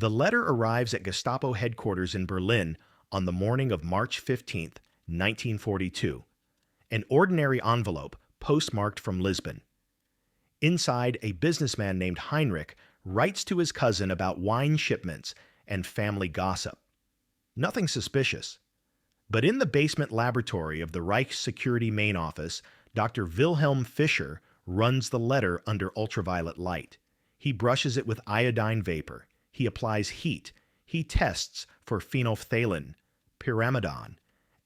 The letter arrives at Gestapo headquarters in Berlin on the morning of March 15th, 1942. An ordinary envelope postmarked from Lisbon. Inside, a businessman named Heinrich writes to his cousin about wine shipments and family gossip. Nothing suspicious. But in the basement laboratory of the Reich Security Main Office, Dr. Wilhelm Fischer runs the letter under ultraviolet light. He brushes it with iodine vapor. He applies heat. He tests for phenolphthalein, pyramidon,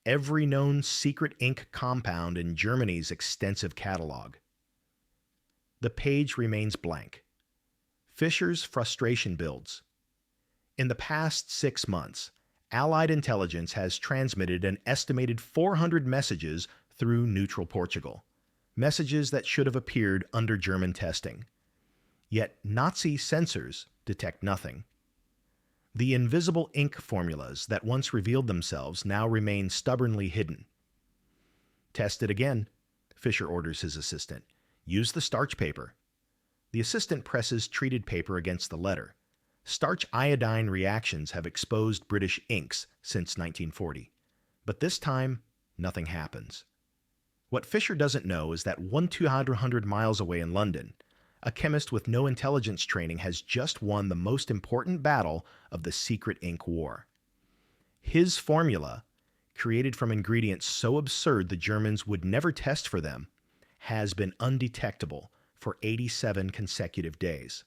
every known secret ink compound in Germany's extensive catalog. The page remains blank. Fischer's frustration builds. In the past 6 months, Allied intelligence has transmitted an estimated 400 messages through neutral Portugal, messages that should have appeared under German testing. Yet Nazi censors detect nothing. The invisible ink formulas that once revealed themselves now remain stubbornly hidden. Test it again, Fischer orders his assistant. Use the starch paper. The assistant presses treated paper against the letter. Starch-iodine reactions have exposed British inks since 1940. But this time, nothing happens. What Fischer doesn't know is that 200 miles away in London, a chemist with no intelligence training has just won the most important battle of the secret ink war. His formula, created from ingredients so absurd the Germans would never test for them, has been undetectable for 87 consecutive days.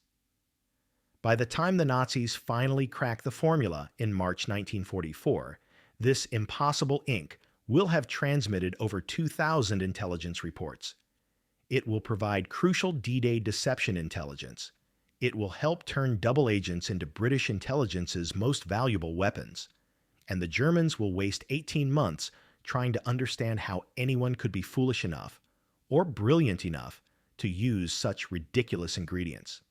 By the time the Nazis finally crack the formula in March 1944, this impossible ink will have transmitted over 2,000 intelligence reports. It will provide crucial D-Day deception intelligence. It will help turn double agents into British intelligence's most valuable weapons. And the Germans will waste 18 months trying to understand how anyone could be foolish enough or brilliant enough to use such ridiculous ingredients.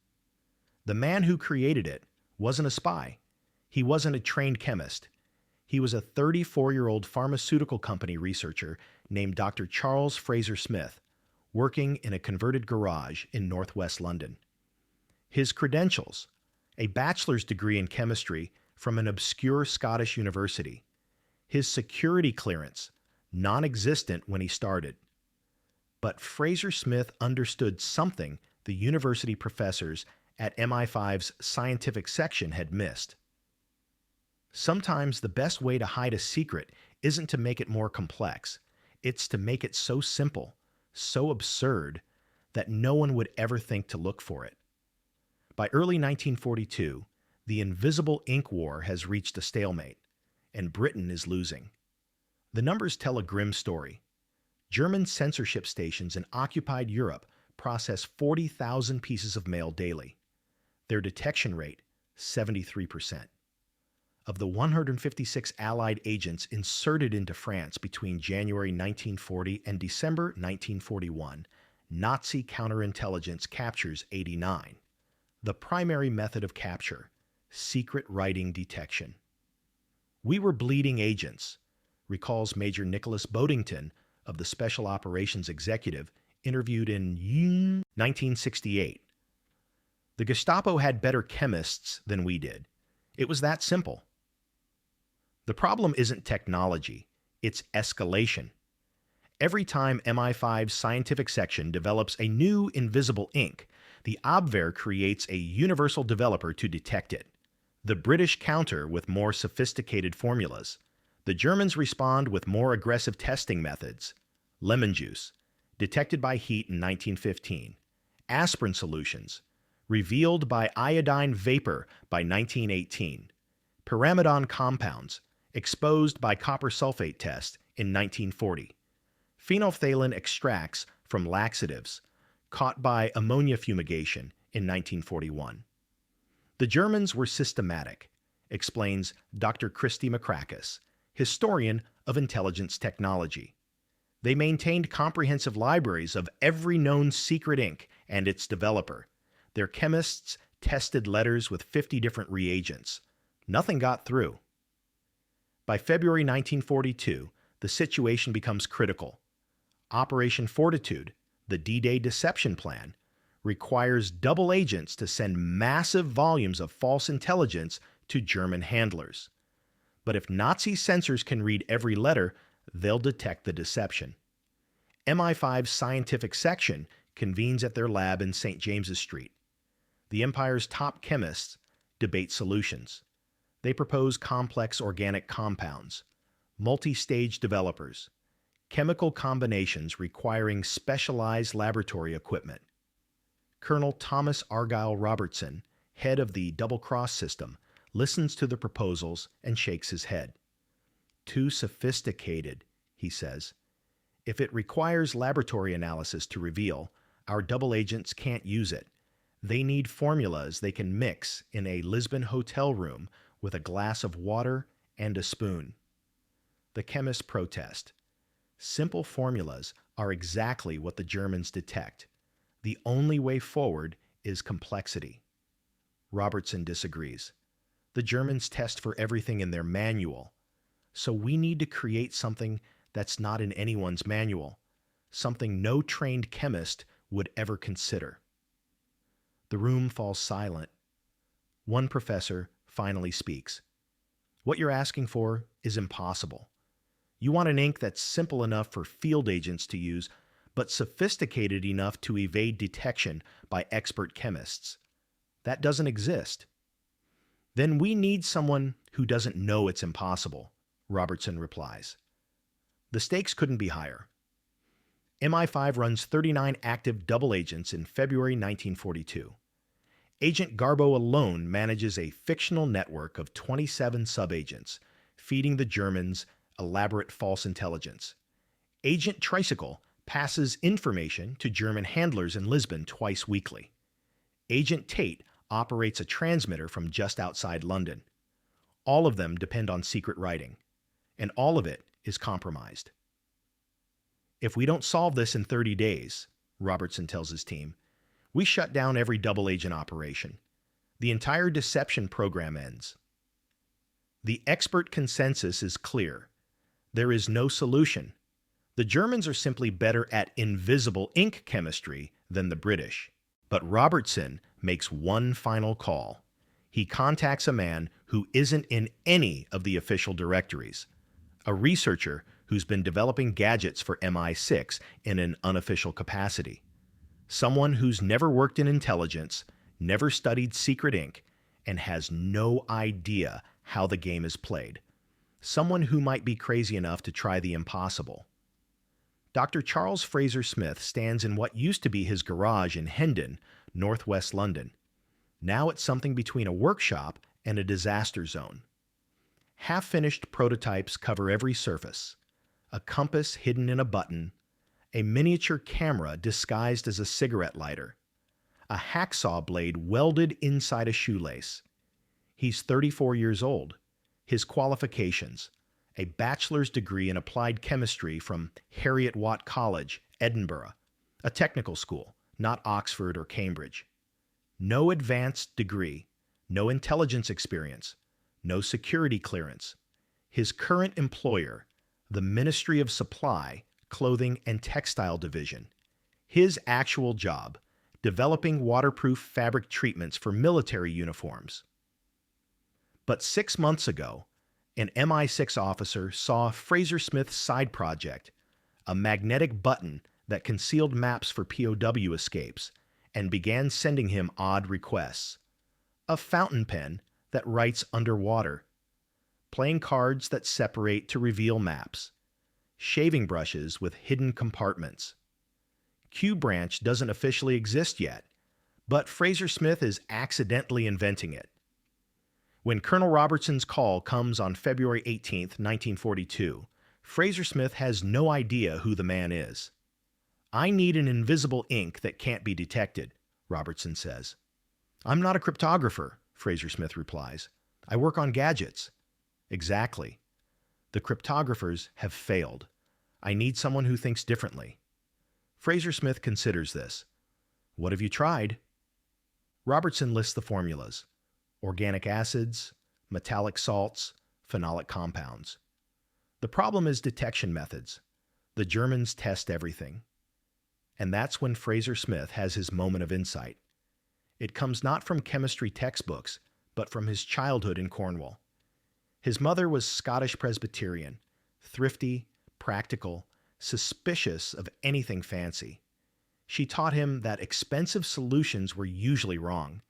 The man who created it wasn't a spy. He wasn't a trained chemist. He was a 34-year-old pharmaceutical company researcher named Dr. Charles Fraser-Smith, working in a converted garage in northwest London. His credentials: a bachelor's degree in chemistry from an obscure Scottish university. His security clearance: non-existent when he started. But Fraser-Smith understood something the university professors at MI5's scientific section had missed. Sometimes the best way to hide a secret isn't to make it more complex. It's to make it so simple, so absurd, that no one would ever think to look for it. By early 1942, the invisible ink war has reached a stalemate, and Britain is losing. The numbers tell a grim story. German censorship stations in occupied Europe process 40,000 pieces of mail daily. Their detection rate, 73%. Of the 156 Allied agents inserted into France between January 1940 and December 1941, Nazi counterintelligence captures 89. The primary method of capture: secret writing detection. "We were bleeding agents," recalls Major Nicholas Bodington of the Special Operations Executive, interviewed in 1968. "The Gestapo had better chemists than we did. It was that simple." The problem isn't technology, it's escalation. Every time MI5's scientific section develops a new invisible ink, the Abwehr creates a universal developer to detect it. The British counter with more sophisticated formulas. The Germans respond with more aggressive testing methods. Lemon juice, detected by heat in 1915. Aspirin solutions, revealed by iodine vapor by 1918. Pyramidon compounds, exposed by copper sulfate test in 1940. Phenolphthalein extracts from laxatives, caught by ammonia fumigation in 1941. The Germans were systematic, explains Dr. Christy Makrakis, historian of intelligence technology. They maintained comprehensive libraries of every known secret ink and its developer. Their chemists tested letters with 50 different reagents. Nothing got through. By February 1942, the situation becomes critical. Operation Fortitude, the D-Day deception plan, requires double agents to send massive volumes of false intelligence to German handlers. But if Nazi censors can read every letter, they'll detect the deception. MI5's scientific section convenes at their lab in St. James's Street. The Empire's top chemists debate solutions. They propose complex organic compounds, multi-stage developers, chemical combinations requiring specialized laboratory equipment. Colonel Thomas Argyle Robertson, head of the double-cross system, listens to the proposals and shakes his head. Too sophisticated, he says. If it requires laboratory analysis to reveal, our double agents can't use it. They need formulas they can mix in a Lisbon hotel room with a glass of water and a spoon. The chemists protest. Simple formulas are exactly what the Germans detect. The only way forward is complexity. Robertson disagrees. The Germans test for everything in their manual, so we need to create something that's not in anyone's manual, something no trained chemist would ever consider. The room falls silent. One professor finally speaks. What you're asking for is impossible. You want an ink that's simple enough for field agents to use, but sophisticated enough to evade detection by expert chemists. That doesn't exist. Then we need someone who doesn't know it's impossible, Robertson replies. The stakes couldn't be higher. MI5 runs 39 active double agents in February 1942. Agent Garbo alone manages a fictional network of 27 subagents, feeding the Germans elaborate false intelligence. Agent Tricycle passes information to German handlers in Lisbon twice weekly. Agent Tate operates a transmitter from just outside London. All of them depend on secret writing, and all of it is compromised. If we don't solve this in 30 days, Robertson tells his team, we shut down every double agent operation. The entire deception program ends. The expert consensus is clear. There is no solution. The Germans are simply better at invisible ink chemistry than the British. But Robertson makes one final call. He contacts a man who isn't in any of the official directories, a researcher who's been developing gadgets for MI6 in an unofficial capacity, someone who's never worked in intelligence, never studied secret ink, and has no idea how the game is played, someone who might be crazy enough to try the impossible. Dr. Charles Fraser-Smith stands in what used to be his garage in Hendon, northwest London. Now it's something between a workshop and a disaster zone. Half-finished prototypes cover every surface. A compass hidden in a button, a miniature camera disguised as a cigarette lighter, a hacksaw blade welded inside a shoelace. He's 34 years old. His qualifications: a bachelor's degree in applied chemistry from Heriot-Watt College, Edinburgh, a technical school, not Oxford or Cambridge. No advanced degree, no intelligence experience, no security clearance. His current employer, the Ministry of Supply, Clothing and Textile Division. His actual job, developing waterproof fabric treatments for military uniforms. But 6 months ago, an MI6 officer saw Fraser-Smith's side project, a magnetic button that concealed maps for POW escapes, and began sending him odd requests. A fountain pen that writes underwater, playing cards that separate to reveal maps, shaving brushes with hidden compartments. Q Branch doesn't officially exist yet, but Fraser-Smith is accidentally inventing it. When Colonel Robertson's call comes on February 18, 1942, Fraser-Smith has no idea who the man is. I need an invisible ink that can't be detected, Robertson says. I'm not a cryptographer, Fraser-Smith replies. I work on gadgets. Exactly. The cryptographers have failed. I need someone who thinks differently. Fraser-Smith considers this. What have you tried? Robertson lists the formulas: organic acids, metallic salts, phenolic compounds. The problem is detection methods. The Germans test everything. And that's when Fraser-Smith has his moment of insight. It comes not from chemistry textbooks, but from his childhood in Cornwall. His mother was Scottish Presbyterian, thrifty, practical, suspicious of anything fancy. She taught him that expensive solutions were usually wrong.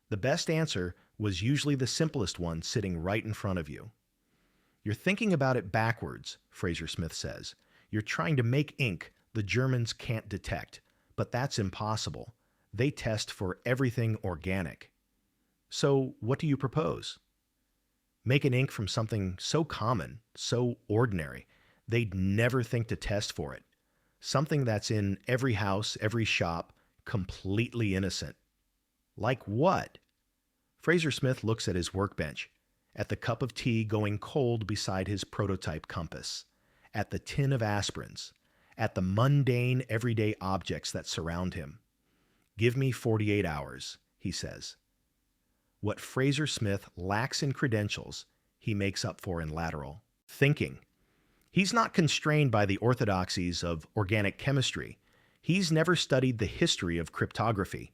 The best answer was usually the simplest one sitting right in front of you. You're thinking about it backwards, Fraser-Smith says. You're trying to make ink the Germans can't detect, but that's impossible. They test for everything organic. So what do you propose? Make an ink from something so common, so ordinary, they'd never think to test for it. Something that's in every house, every shop, completely innocent. Like what? Fraser-Smith looks at his workbench, at the cup of tea going cold beside his prototype compass, at the tin of aspirins, at the mundane, everyday objects that surround him. Give me 48 hours, he says. What Fraser-Smith lacks in credentials, he makes up for in lateral thinking. He's not constrained by the orthodoxies of organic chemistry. He's never studied the history of cryptography.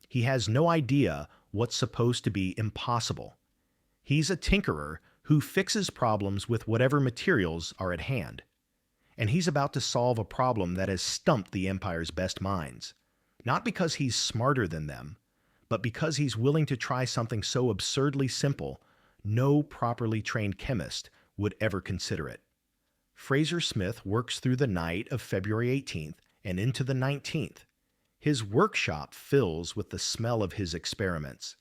He has no idea what's supposed to be impossible. He's a tinkerer who fixes problems with whatever materials are at hand. And he's about to solve a problem that has stumped the Empire's best minds. Not because he's smarter than them, but because he's willing to try something so absurdly simple, no properly trained chemist would ever consider it. Fraser-Smith works through the night of February 18th and into the 19th. His workshop fills with the smell of his experiments.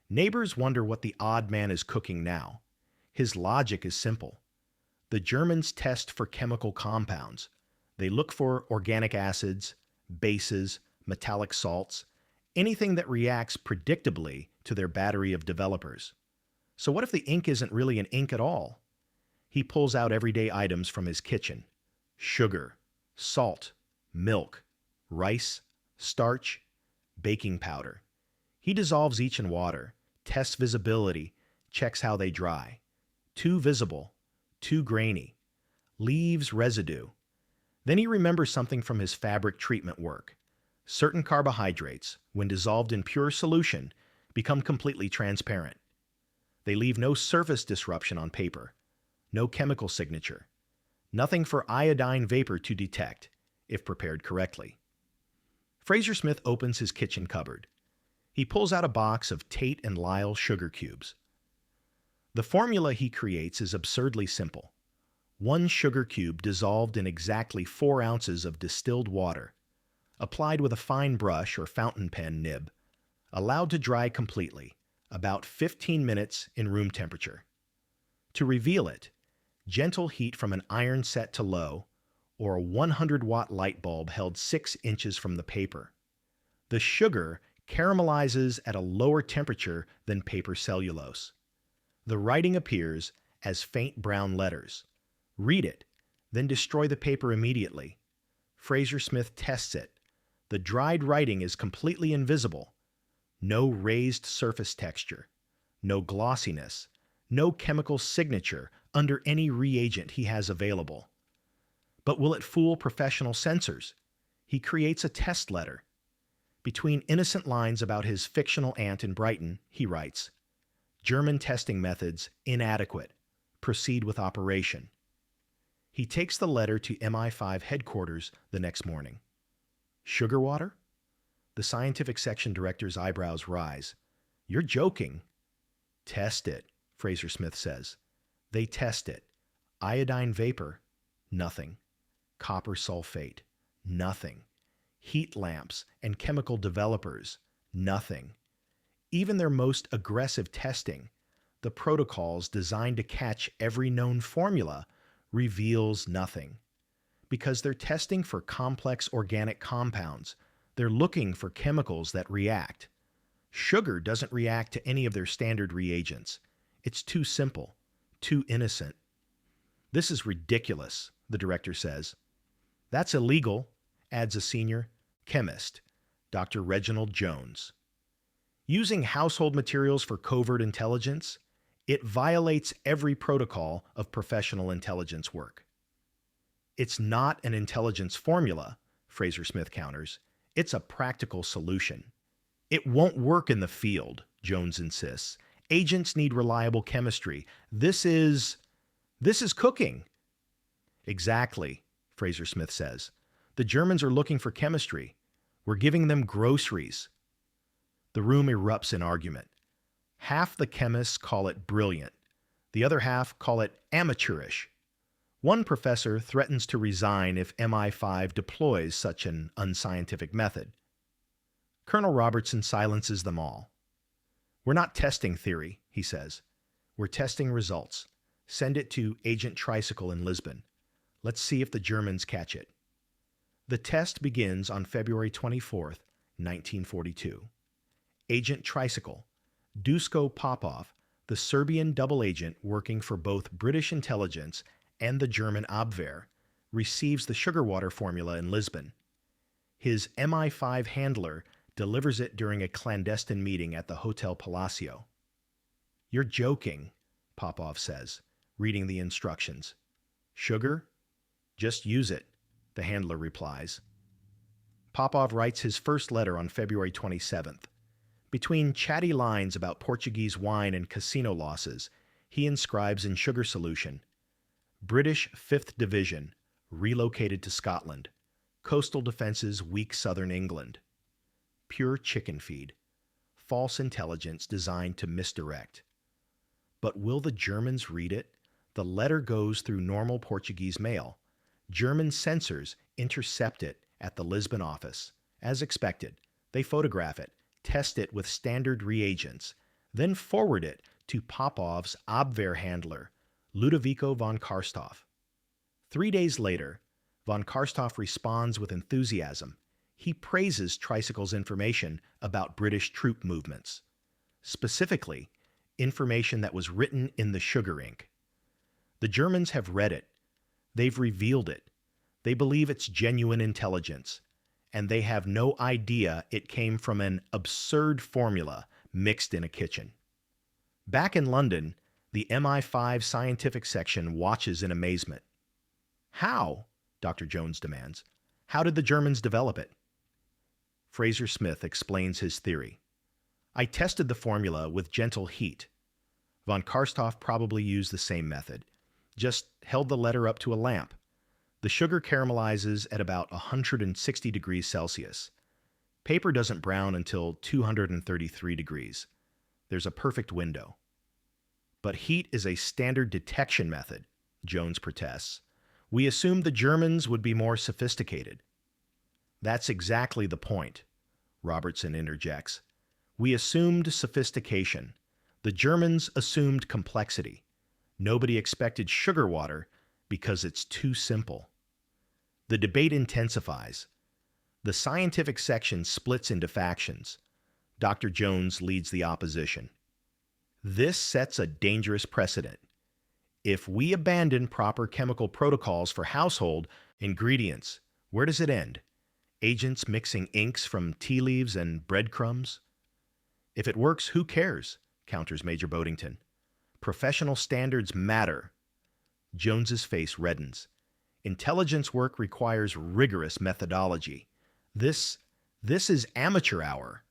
Neighbors wonder what the odd man is cooking now. His logic is simple. The Germans test for chemical compounds. They look for organic acids, bases, metallic salts, anything that reacts predictably to their battery of developers. So what if the ink isn't really an ink at all? He pulls out everyday items from his kitchen: sugar, salt, milk, rice, starch, baking powder. He dissolves each in water, tests visibility, checks how they dry. Too visible, too grainy, leaves residue. Then he remembers something from his fabric treatment work. Certain carbohydrates, when dissolved in pure solution, become completely transparent. They leave no surface disruption on paper, no chemical signature, nothing for iodine vapor to detect, if prepared correctly. Fraser-Smith opens his kitchen cupboard. He pulls out a box of Tate and Lyle sugar cubes. The formula he creates is absurdly simple. 1 sugar cube dissolved in exactly 4 ounces of distilled water, applied with a fine brush or fountain pen nib, allowed to dry completely, about 15 minutes in room temperature. To reveal it, gentle heat from an iron set to low, or a 100-watt light bulb held 6 inches from the paper. The sugar caramelizes at a lower temperature than paper cellulose. The writing appears as faint brown letters. Read it, then destroy the paper immediately. Fraser-Smith tests it. The dried writing is completely invisible. No raised surface texture, no glossiness, no chemical signature under any reagent he has available. But will it fool professional censors? He creates a test letter. Between innocent lines about his fictional aunt in Brighton, he writes, "German testing methods inadequate. Proceed with operation." He takes the letter to MI5 headquarters the next morning. Sugar water? The scientific section director's eyebrows rise. You're joking. Test it, Fraser-Smith says. They test it. Iodine vapor? Nothing. Copper sulfate? Nothing. Heat lamps and chemical developers? Nothing. Even their most aggressive testing, the protocols designed to catch every known formula, reveals nothing. Because they're testing for complex organic compounds, they're looking for chemicals that react. Sugar doesn't react to any of their standard reagents. It's too simple, too innocent. This is ridiculous, the director says. That's illegal, adds a senior chemist, Dr. Reginald Jones. Using household materials for covert intelligence, it violates every protocol of professional intelligence work. It's not an intelligence formula, Fraser-Smith counters. It's a practical solution. It won't work in the field, Jones insists. Agents need reliable chemistry. This is cooking. Exactly, Fraser-Smith says. The Germans are looking for chemistry. We're giving them groceries. The room erupts in argument. Half the chemists call it brilliant. The other half call it amateurish. One professor threatens to resign if MI5 deploys such an unscientific method. Colonel Robertson silences them all. We're not testing theory, he says. We're testing results. Send it to Agent Tricycle in Lisbon. Let's see if the Germans catch it. The test begins on February 24th, 1942. Agent Tricycle, Duško Popov, the Serbian double agent working for both British intelligence and the German Abwehr, receives the sugar water formula in Lisbon. His MI5 handler delivers it during a clandestine meeting at the Hotel Palacio. You're joking, Popov says, reading the instructions. Sugar? Just use it, the handler replies. Popov writes his first letter on February 27th. Between chatty lines about Portuguese wine and casino losses, he inscribes in sugar solution, British 5th Division, relocated to Scotland. Coastal defenses weak southern England. Pure chicken feed. False intelligence designed to misdirect. But will the Germans read it? The letter goes through normal Portuguese mail. German censors intercept it at the Lisbon office. As expected, they photograph it, test it with standard reagents, then forward it to Popov's Abwehr handler, Ludovico von Karstoff. 3 days later, von Karstoff responds with enthusiasm. He praises Tricycle's information about British troop movements, specifically information that was written in the sugar ink. The Germans have read it. They've revealed it. They believe it's genuine intelligence, and they have no idea it came from an absurd formula mixed in a kitchen. Back in London, the MI5 scientific section watches in amazement. How? Dr. Jones demands. How did the Germans develop it? Fraser-Smith explains his theory. I tested the formula with gentle heat. Von Karstoff probably used the same method, just held the letter up to a lamp. The sugar caramelizes at about 160 degrees Celsius. Paper doesn't brown until 233 degrees. There's a perfect window. But heat is a standard detection method, Jones protests. We assumed the Germans would be more sophisticated. That's exactly the point, Robertson interjects. We assumed sophistication. The Germans assumed complexity. Nobody expected sugar water because it's too simple. The debate intensifies. The scientific section splits into factions. Dr. Jones leads the opposition. This sets a dangerous precedent. If we abandon proper chemical protocols for household ingredients, where does it end? Agents mixing inks from tea leaves and breadcrumbs? If it works, who cares? Counters Major Boddington. Professional standards matter. Jones's face reddens. Intelligence work requires rigorous methodology. This is amateur hour.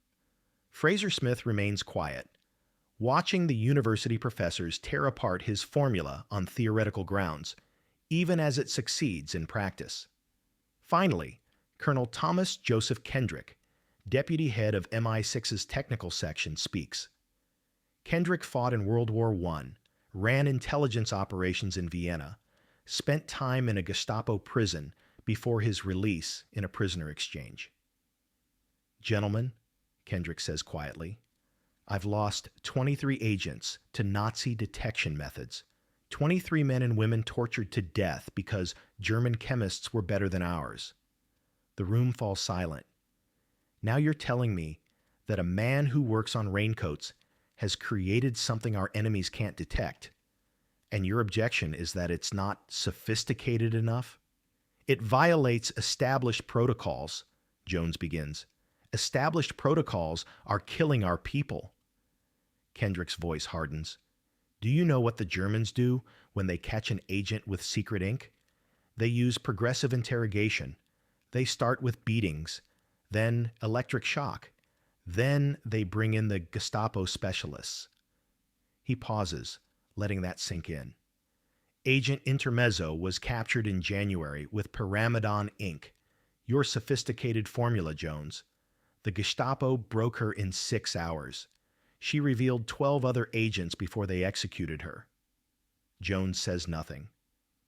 Fraser-Smith remains quiet, watching the university professors tear apart his formula on theoretical grounds, even as it succeeds in practice. Finally, Colonel Thomas Joseph Kendrick, deputy head of MI6's technical section, speaks. Kendrick fought in World War I, ran intelligence operations in Vienna, spent time in a Gestapo prison before his release in a prisoner exchange. Gentlemen, Kendrick says quietly, I've lost 23 agents to Nazi detection methods, 23 men and women tortured to death because German chemists were better than ours. The room falls silent. Now you're telling me that a man who works on raincoats has created something our enemies can't detect, and your objection is that it's not sophisticated enough? It violates established protocols, Jones begins. Established protocols are killing our people. Kendrick's voice hardens. Do you know what the Germans do when they catch an agent with secret ink? They use progressive interrogation, They start with beatings, then electric shock. Then they bring in the Gestapo specialists. He pauses, letting that sink in. Agent Intermezzo was captured in January with Pyramidon Inc., your sophisticated formula, Jones. The Gestapo broke her in 6 hours. She revealed 12 other agents before they executed her. Jones says nothing.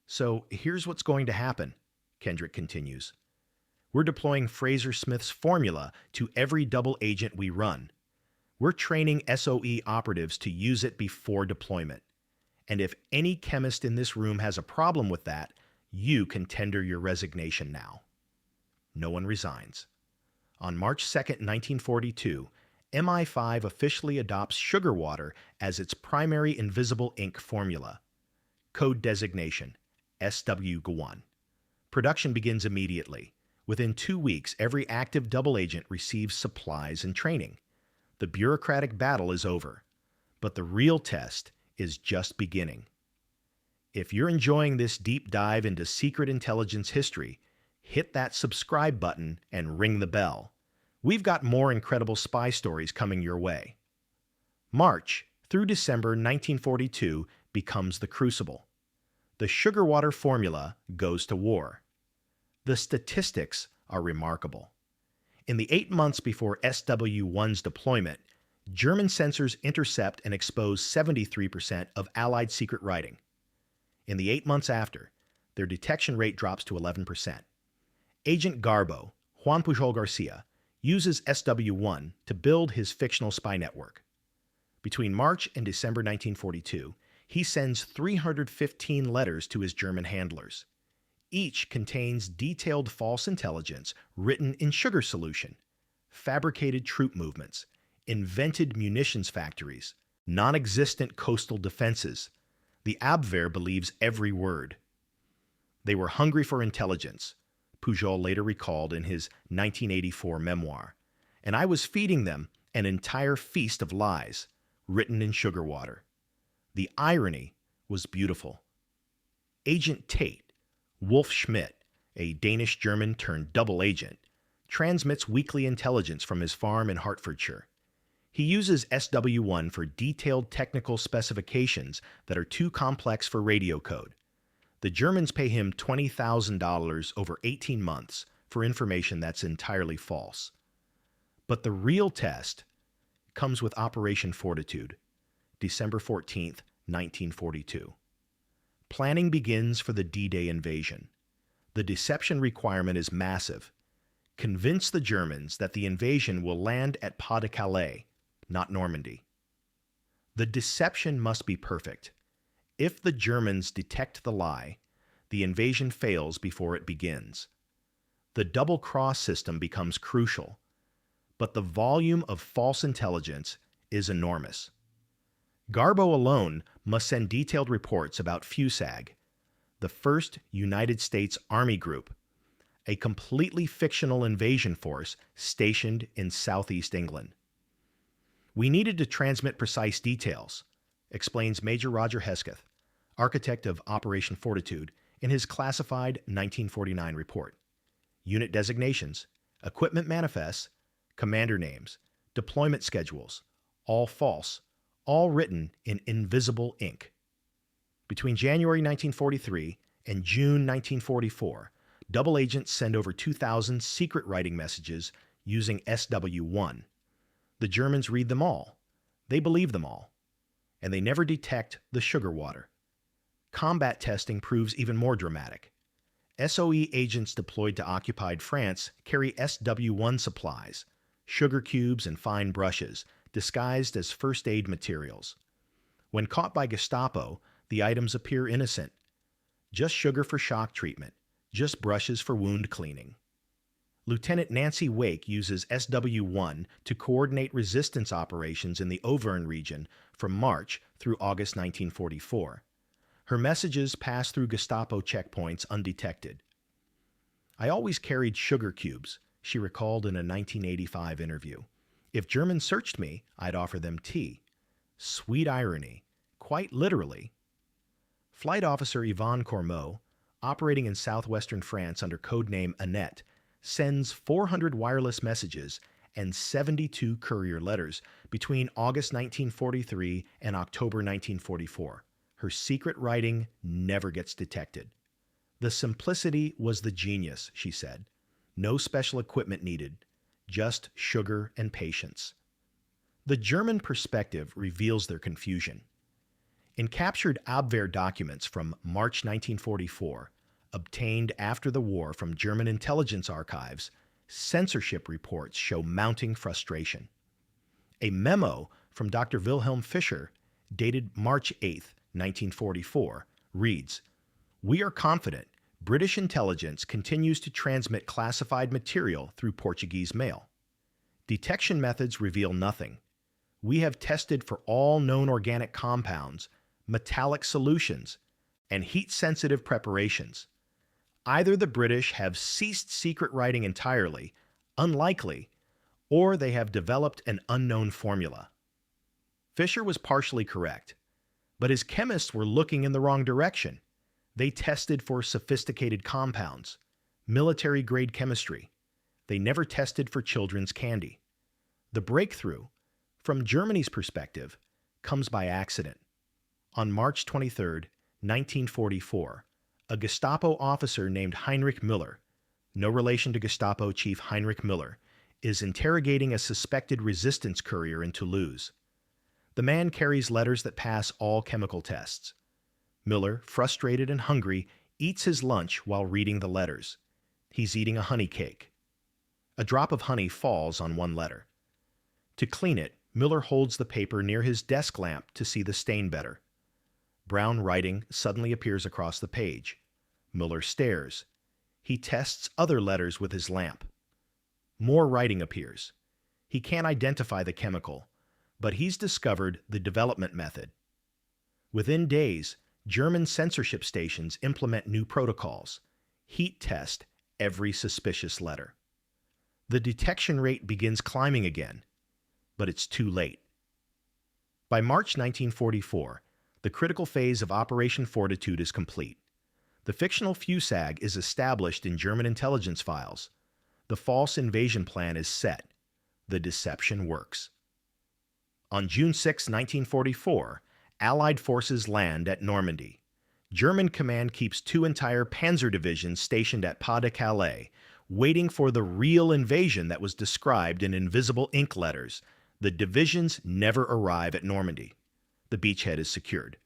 So here's what's going to happen, Kendrick continues. We're deploying Fraser-Smith's formula to every double agent we run. We're training SOE operatives to use it before deployment. And if any chemist in this room has a problem with that, you can tender your resignation now. No one resigns. On March 2, 1942, MI5 officially adopts sugar water as its primary invisible ink formula. Code designation, SWGI. Production begins immediately. Within 2 weeks, every active double agent receives supplies and training. The bureaucratic battle is over, but the real test is just beginning. If you're enjoying this deep dive into secret intelligence history, hit that subscribe button and ring the bell. We've got more incredible spy stories coming your way. March through December 1942 becomes the crucible. The sugar water formula goes to war. The statistics are remarkable. In the 8 months before SW-1's deployment, German censors intercept and expose 73% of Allied secret writing. In the 8 months after, their detection rate drops to 11%. Agent Garbo, Juan Pujol Garcia, uses SW-1 to build his fictional spy network. Between March and December 1942, he sends 315 letters to his German handlers. Each contains detailed false intelligence written in sugar solution, fabricated troop movements, invented munitions factories, non-existent coastal defenses. The Abwehr believes every word. They were hungry for intelligence, Pujol later recalled in his 1984 memoir, and I was feeding them an entire feast of lies, written in sugar water. The irony was beautiful. Agent Tate, Wolf Schmidt, a Danish-German turned double agent, transmits weekly intelligence from his farm in Hertfordshire. He uses SW-1 for detailed technical specifications that are too complex for radio code. The Germans pay him $20,000 over 18 months for information that's entirely false. But the real test comes with Operation Fortitude, December 14, 1942. Planning begins for the D-Day invasion. The deception requirement is massive. Convince the Germans that the invasion will land at Pas-de-Calais, not Normandy. The deception must be perfect. If the Germans detect the lie, the invasion fails before it begins. The double-cross system becomes crucial, but the volume of false intelligence is enormous. Garbo alone must send detailed reports about FUSAG, the First United States Army Group, a completely fictional invasion force stationed in southeast England. We needed to transmit precise details, explains Major Roger Hesketh, architect of Operation Fortitude, in his classified 1949 report. Unit designations, equipment manifests, commander names, deployment schedules, all false, all written in invisible ink. Between January 1943 and June 1944, double agents send over 2,000 secret writing messages using SW-1. The Germans read them all. They believe them all. And they never detect the sugar water. Combat testing proves even more dramatic. SOE agents deployed to occupied France carry SW-1 supplies, sugar cubes and fine brushes, disguised as first aid materials. When caught by Gestapo, the items appear innocent. Just sugar for shock treatment, just brushes for wound cleaning. Lieutenant Nancy Wake uses SW-1 to coordinate resistance operations in the Auvergne region from March through August 1944. Her messages pass through Gestapo checkpoints undetected. I always carried sugar cubes, she recalled in a 1985 interview. If Germans searched me, I'd offer them tea. Sweet irony, quite literally. Flight officer Yvonne Cormeau, operating in southwestern France under codename Annette, sends 400 wireless messages and 72 courier letters between August 1943 and October 1944. Her secret writing never gets detected. The simplicity was the genius, she said. No special equipment needed, just sugar and patience. The German perspective reveals their confusion. In captured Abwehr documents from March 1944, obtained after the war from German intelligence archives, censorship reports show mounting frustration. A memo from Dr. Wilhelm Fischer, dated March 8, 1944, reads, "We are confident British intelligence continues to transmit classified material through Portuguese mail. Detection methods reveal nothing. We have tested for all known organic compounds, metallic solutions, and heat-sensitive preparations. Either the British have ceased secret writing entirely, unlikely, or they have developed an unknown formula." Fisher was partially correct, but his chemists were looking in the wrong direction. They tested for sophisticated compounds, military-grade chemistry. They never tested for children's candy. The breakthrough, from Germany's perspective, comes by accident. On March 23, 1944, a Gestapo officer named Heinrich Müller, no relation to Gestapo Chief Heinrich Müller, is interrogating a suspected resistance courier in Toulouse. The man carries letters that pass all chemical tests. Müller, frustrated and hungry, eats his lunch while reading the letters. He's eating a honey cake. A drop of honey falls on one letter. To clean it, Müller holds the paper near his desk lamp to see the stain better. Brown writing suddenly appears across the page. Müller stares. He tests other letters with his lamp. More writing appears. He can't identify the chemical, but he's discovered the development method. Within days, German censorship stations implement new protocols. Heat test every suspicious letter. The detection rate begins climbing again, but it's too late. By March 1944, the critical phase of Operation Fortitude is complete. The fictional FUSAG is established in German intelligence files. The false invasion plan is set. The deception works. On June 6, 1944, Allied forces land at Normandy. German command keeps 2 entire panzer divisions stationed at Pas-de-Calais, waiting for the real invasion that was described in invisible ink letters. The divisions never arrive at Normandy. The beachhead is secured.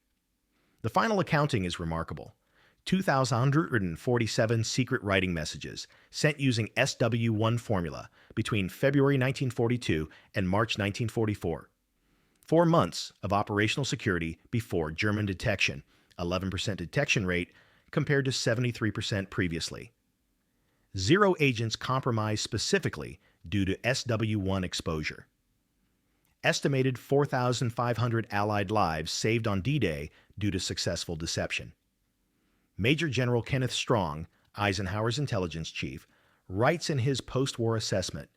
The final accounting is remarkable. 2,147 secret writing messages sent using SW1 formula between February 1942 and March 1944. 4 months of operational security before German detection, 11% detection rate compared to 73% previously. 0 agents compromised specifically due to SW1 exposure. Estimated 4,500 Allied lives saved on D-Day due to successful deception. Major General Kenneth Strong, Eisenhower's intelligence chief, writes in his post-war assessment,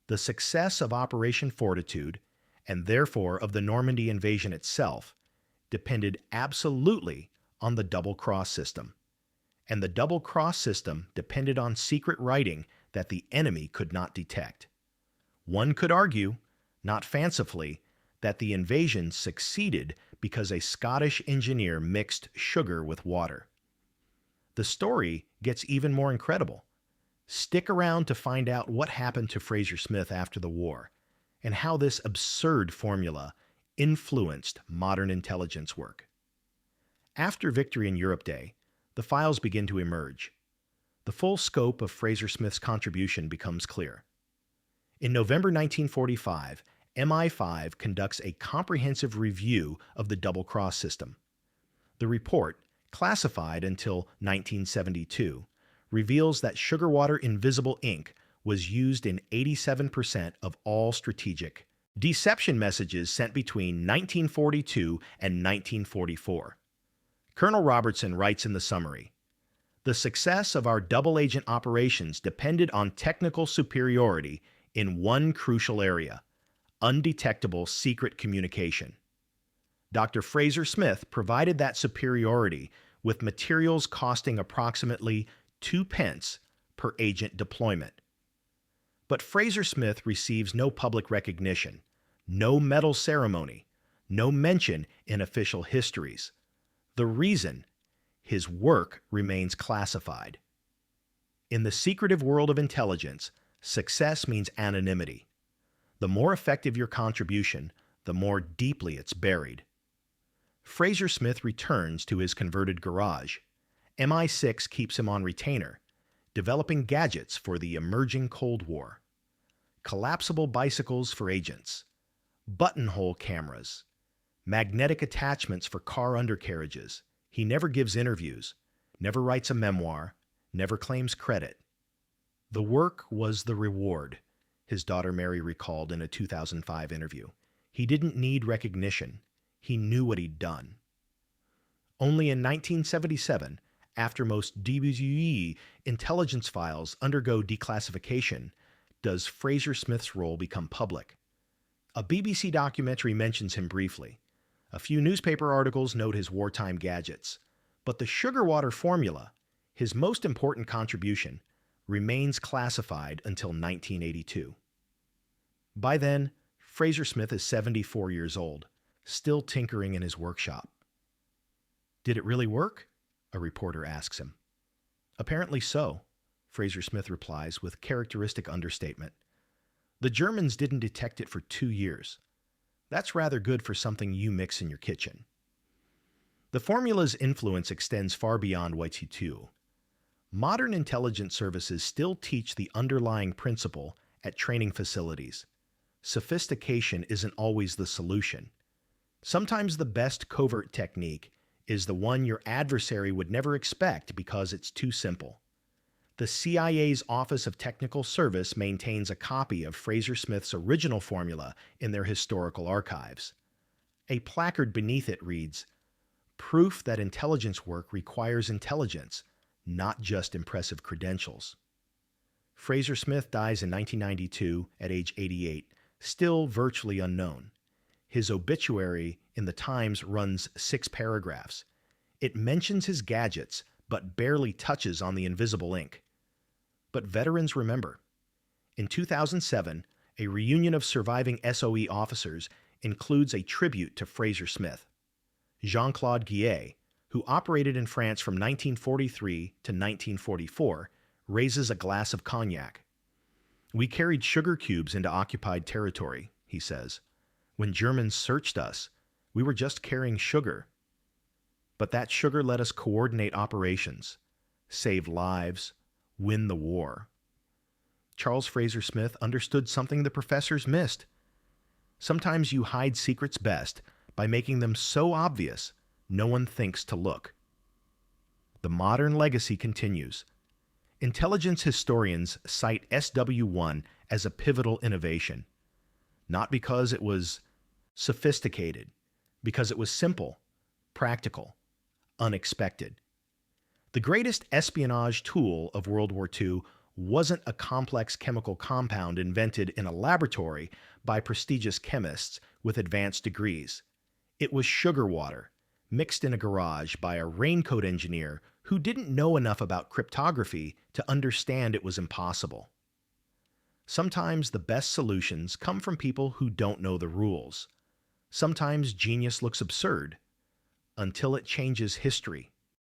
"The success of Operation Fortitude, and therefore of the Normandy invasion itself, depended absolutely on the double-cross system. And the double-cross system depended on secret writing that the enemy could not detect. One could argue, not fancifully, that the invasion succeeded because a Scottish engineer mixed sugar with water." The story gets even more incredible. Stick around to find out what happened to Fraser-Smith after the war, and how this absurd formula influenced modern intelligence work. After Victory in Europe Day, the files begin to emerge. The full scope of Fraser-Smith's contribution becomes clear. In November 1945, MI5 conducts a comprehensive review of the double-cross system. The report, classified until 1972, reveals that sugar water invisible ink was used in 87% of all strategic deception messages sent between 1942 and 1944. Colonel Robertson writes in the summary, "The success of our double-agent operations depended on technical superiority in one crucial area, undetectable secret communication. Dr. Fraser-Smith provided that superiority with materials costing approximately 2 pence per agent deployment. But Fraser-Smith receives no public recognition, no medal ceremony, no mention in official histories. The reason? His work remains classified. In the secretive world of intelligence, success means anonymity. The more effective your contribution, the more deeply it's buried. Fraser-Smith returns to his converted garage. MI6 keeps him on retainer, developing gadgets for the emerging Cold War. Collapsible bicycles for agents, buttonhole cameras, magnetic attachments for car undercarriages. He never gives interviews, never writes a memoir, never claims credit. The work was the reward, his daughter Mary recalled in a 2005 interview. He didn't need recognition. He knew what he'd done. Only in 1977, after most WWII intelligence files undergo declassification, does Fraser-Smith's role become public. A BBC documentary mentions him briefly. A few newspaper articles note his wartime gadgets. But the sugar water formula, his most important contribution, remains classified until 1982. By then, Fraser-Smith is 74 years old, still tinkering in his workshop. Did it really work? A reporter asks him. Apparently so, Fraser-Smith replies with characteristic understatement. The Germans didn't detect it for 2 years. That's rather good for something you mix in your kitchen. The formula's influence extends far beyond WWII. Modern intelligence services still teach the underlying principle at training facilities. Sophistication isn't always the solution. Sometimes the best covert technique is the one your adversary would never expect because it's too simple. The CIA's Office of Technical Service maintains a copy of Fraser-Smith's original formula in their historical archives. A placard beneath it reads, "Proof that intelligence work requires intelligence, not just impressive credentials." Fraser-Smith dies in 1992 at age 88, still virtually unknown. His obituary in the Times runs 6 paragraphs. It mentions his gadgets, but barely touches on the invisible ink. But veterans remember. In 2007, a reunion of surviving SOE officers includes a tribute to Fraser-Smith. Jean-Claude Guillet, who operated in France from 1943 to 1944, raises a glass of cognac. "We carried sugar cubes into occupied territory," he says. "When Germans searched us, we were just carrying sugar. But that sugar let us coordinate operations, save lives, win the war." Charles Fraser-Smith understood something the professors missed. Sometimes you hide secrets best by making them so obvious no one thinks to look. The modern legacy continues. Intelligence historians cite SW1 as a pivotal innovation, not because it was sophisticated, because it was simple, practical, unexpected. The greatest espionage tool of World War II wasn't a complex chemical compound invented in a laboratory by prestigious chemists with advanced degrees. It was sugar water, mixed in a garage by a raincoat engineer who didn't know enough about cryptography to understand it was impossible. Sometimes the best solutions come from people who don't know the rules. Sometimes genius looks absurd, until it changes history.